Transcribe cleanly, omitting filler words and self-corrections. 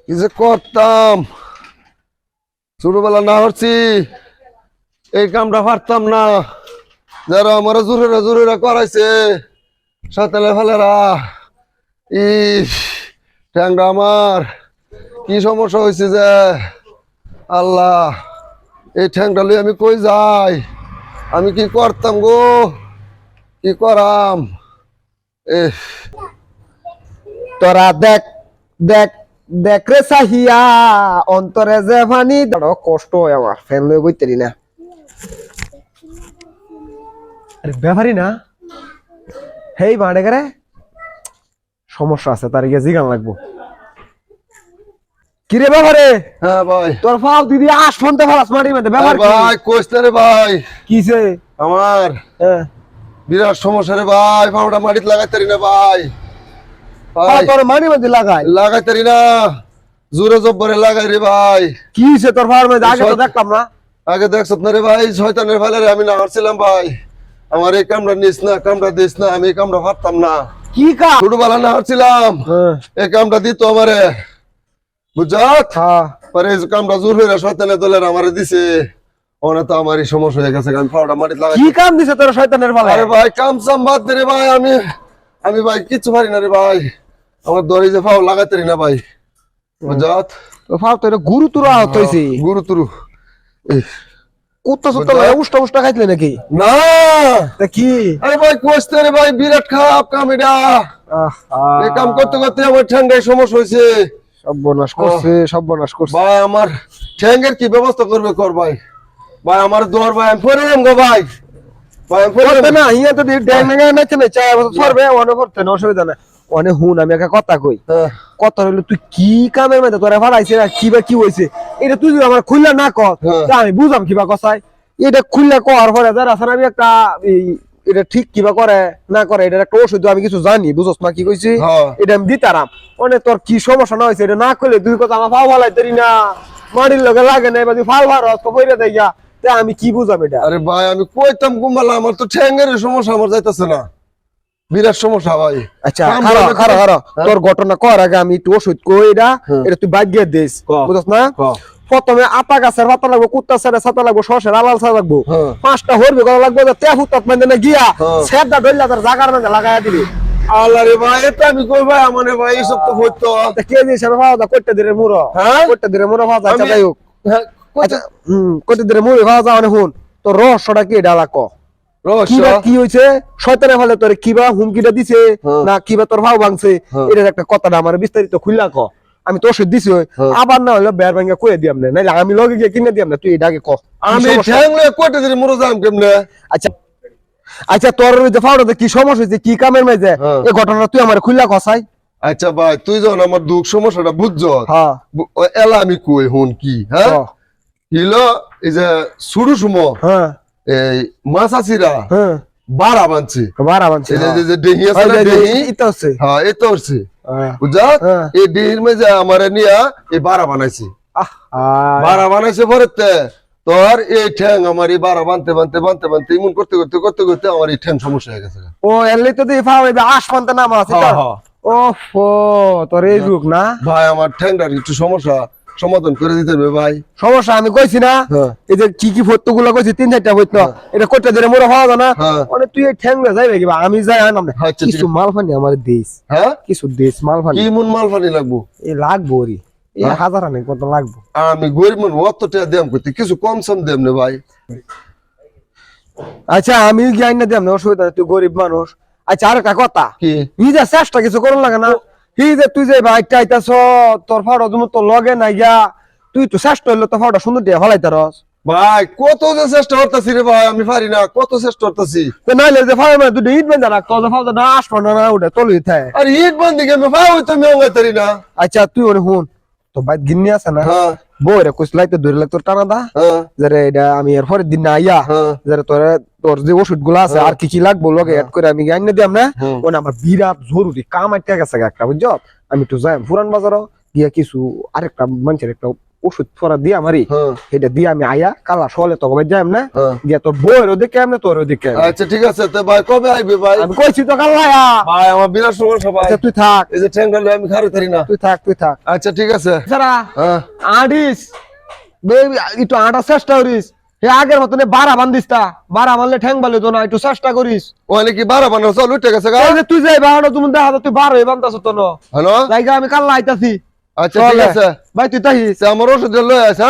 কি যে করতাম ছোটবেলা না হচ্ছি এই কামটা পারতাম না। যারা আমার জোরে জোরে করাইছে সাতালে ফেলেরা ইস ঠ্যাংটা আমার কি সমস্যা হয়েছে যে আল্লাহ, এই ঠ্যাংটা লই আমি কই যাই? আমি কি করতাম গো, কি করাম? তোরা দেখ দেখ দেখ রে সাহিয়া অন্তরে যে পানি বড় কষ্ট হয় আমার ফ্যান লই বইতেরি না। আরে ব্যাপারই না হেই বাড়ে করে সমস্যা আছে, তার গিয়ে জিগান লাগবো। কিরে ব্যাপারে? হ্যাঁ ভাই। তোর ফাও দিদি আস ফোনতে ফালাস মাটির মধ্যে ব্যাপার কি? ভাই কইছ না রে ভাই, কিছে? আমার হ্যাঁ বিরাট সমস্যা রে ভাই, পাউডার মাটিতে লাগাইতারি না ভাই। ভাই তোর মাটির মধ্যে লাগাই লাগাইতারি না, জোরে জব্বরে লাগাই রে ভাই। কিছে তোর ফাওয়ার মধ্যে? আগে তো দেখলাম না। আগে দেখছ না রে ভাই, শয়তানের ফেলে আমি না হারছিলাম ভাই। আমার এই কামটা নিস না, কামটা দিস না, আমি এই কামটা পারতাম না। কি কা ছোটবেলা না হারছিলাম, এই কামটা দিত আমারে বুঝছত। পরে এই কামটা জোর হয়ে শয়তানের দলের আমারে দিছে। ওনা তো আমারই সমস্যা হয়ে গেছে, আমি পাউডার মাটিতে লাগাই। কি কাম দিছে তোর শয়তানের ফলে? আরে ভাই কাম সাম বাদ দে রে ভাই, আমি ভাই কিচ্ছু পারি না রে ভাই। আমার দড়ি যে পাও লাগাইতারি না ভাই বুঝছত। তো ফাও তো গুরুতর আহত হইছে। গুরুতর কুত্তা সুত্তা লাগে উষ্টা উষ্টা খাইছিলে নাকি? না তা কি? আরে ভাই কইতে রে ভাই, বিরাট খারাপ কাম এটা। এই কাম করতে করতে আমার ঠ্যাঙ্গায় সমস্যা হইছে। সর্বনাশ করছে, সর্বনাশ করছে। ভাই আমার ঠ্যাঙ্গের কি ব্যবস্থা করবে কর ভাই। ভাই আমার দর ভাই আমি পড়ে যাম গো ভাই। ভাই আমি পড়ে করতে না ইয়া তো ড্যাং ড্যাং নাচে না চায় করবে ওনে করতে না, অসুবিধা না। ওনে হুন আমি একটা কথা কই। কথা হইলো তুই কি কামের মধ্যে তোরা ফাড়াইছে না কি বা কি হইছে এটা তুই যদি আমার খুললা না কর তা আমি বুঝাম কিবা কথাই। এটা খুললা কর পরে যারা আছে আমি একটা এটা ঠিক কিবা করে না করে এটা একটা ওষুধ আমি কিছু জানি, বুঝছ না কি কইছি? এটা আমি দিতারাম। মানে তোর কি সমস্যা না হয়েছে এটা না করলে দুই কথা আমার ফাও ফালাই তরি না, মাটির লগে লাগে না, এবার ফাল ফারস তো বইরে দেয় গিয়া, তা আমি কি বুঝাম এটা? আরে ভাই আমি কইতাম কুম্বালা, আমার তো ঠ্যাঙ্গের সমস্যা, আমার যাইতাছে না, বিরাট সমস্যা ভাই। আচ্ছা খারাপ তোর ঘটনা কর আগে আমি একটু ওষুধ কই এটা এটা তুই বাদ দিয়ে দিস, বুঝছ না? প্রথমে আতা গাছের পাতা লাগবো, কুত্তা ছাড়া ছাতা লাগবো, শসের আলাল ছাড়া লাগবো, 5টা হরবি করা লাগবো, তেহুত মানে গিয়া সেদা ডইলা তার জাগার মধ্যে লাগাইয়া দিবি। আল্লাহ রে ভাই, এটা আমি কই ভাই, মানে ভাই এইসব তো হইতো কেজি হিসাবে পাওয়া যায় কইটা দিরে মুড়ো, কইটা দিরে মুড়ো পাওয়া যায়। আচ্ছা যাই হোক, আচ্ছা কইটা দিরে মুড়ো পাওয়া যায় মানে হুন তো রহস্যটা কি এটা লাগ কিবা কি হইছে? শয়তানের ফলে তোর কিবা হুমকিটা দিছে না কিবা তোর ভাও ভাঙছে? এটার একটা কথাটা আমার বিস্তারিত খুললা ক। আমি তো ওষুধ দিছি আবার না হলে বের ভাঙ্গা কইয়া দিয়াম না, নাইলে আমি লগে গিয়ে কিনে দিয়াম না, তুই এটা আগে ক। আমি ঠ্যাংলে কইটা দিরে মুড়ো যাম কেমনে? আচ্ছা আচ্ছা তোর যে ফাউডাতে কি সমস্যা হইছে, কি কামের মাঝে এই ঘটনা তুই আমার খুললা কসাই। আচ্ছা ভাই তুই যখন আমার দুঃখ সমস্যাটা বুঝছো এলা আমি কই হুন কি হিলো এই যে শুরু সময় এই মাছাছিরা বাড়া বানছে ডেহি আছে না, ডেহি এটা হচ্ছে হ্যাঁ এটা হচ্ছে বুঝা। এই ডেহির মেজে আমার নিয়া এই বাড়া বানাইছে, বাড়া বানাইছে পরে তোর এই ঠ্যাং আমার এই বাড়া বানতে বানতে বানতে বানতে ইমন করতে করতে করতে করতে আমার এই ঠ্যাং সমস্যা হয়ে গেছে। ও এলে তো দিয়ে ফাও আসমানতে নাম আছে। ওহো তোর এই রূপ না ভাই, আমার ঠ্যাংটার একটু সমস্যা সমাধান করে দিতে হবে ভাই। সমস্যা আমি কইছি না এই যে কি কি ফটো গুলো কইছি 3-4টা ফটো এটা কইটা ধরে মোরা হওয়া যায় না, মানে তুই এই ঠ্যাংলে যাইবে কি আমি যাই আনাম না কিছু মাল ফানি আমার দেশ। হ্যাঁ কিছু দেশ মাল ফানি। কি মন মাল ফানি লাগবো? এই লাগবো রে, এই 1000 আনে কত লাগবো? আমি গরিব মানুষ, অত টাকা দেম কইতে কিছু কম সম দেম না ভাই। আচ্ছা আমি জ্ঞান না দেম না, অসুবিধা নাই, তুই গরিব মানুষ। আচ্ছা আর একটা কথা কি নিজে চেষ্টা কিছু করুন লাগে না? এই যে তুই যে বাইকটা আইতাছ তোর ফাড়া তুমি তো লগে নাই গিয়া, তুই তো চেষ্টা হইলো তো ফাড়া সুন্দর দিয়ে ফলাইতারস ভাই। কত যে চেষ্টা করতেছি রে ভাই, আমি পারি না, কত চেষ্টা করতেছি। নাইলে যে ফাড়া মানে দুটো ইট বেঁধে রাখ, তো ফাড়া না আসবো না ওটা তলুই থাকে। আর ইট বান্ধি আমি পাই তো আমি অঙ্গাইতারি না। আচ্ছা তুই ওরে হুন তো বাইক গিন্নি আছে না, বউ রে কইস লাইতে ধরে লাগ তোর টানা দা যারে এটা আমি এর পরের দিন না আইয়া যারে তোর যে ওষুধ গুলো আছে আর কি কি লাগবো লগে এড করে আমি আইনে দিয়াম না। ওনা আমার বিরাট জরুরি কাম আটকে গেছে একটা, বুঝছো? আমি একটু যাই পুরান বাজারও গিয়া কিছু আরেকটা মানুষের একটা ওষুধ পরা দিয়া মারি হ্যাঁ। এটা দিয়ে আমি আয়া কালা সলে তো যাইম না হ্যাঁ। গিয়া তোর বউয়ের ওদিকে কেমনে তোর ওদিকে আচ্ছা ঠিক আছে তো ভাই কবে আইবে ভাই? আমি কইছি তো কাল্লায়া ভাই আমার বিরাট সমস্যা ভাই, আচ্ছা তুই থাক এই যে ঠ্যাংটা লয়ে আমি খারে থারি না। তুই থাক আচ্ছা ঠিক আছে। সারা হ্যাঁ আডিস বেবি একটু আটা চেষ্টা করিস হে আগের মতন বাড়া বান্ধিস তা বাড়া মারলে ঠ্যাং বালে তো না একটু চেষ্টা করিস ওখানে কি 12 বানাও চল উঠে গেছে গা। এই যে তুই যাই বাড়ানো তুমি দেখা যাচ্ছে তুই বারো বান্ধাস তো ন হ্যালো জায়গা আমি কাল্লা আইতাছি আচ্ছা ঠিক আছে ভাই তুই তাহিস আমার ওষুধ লয়ে আছে।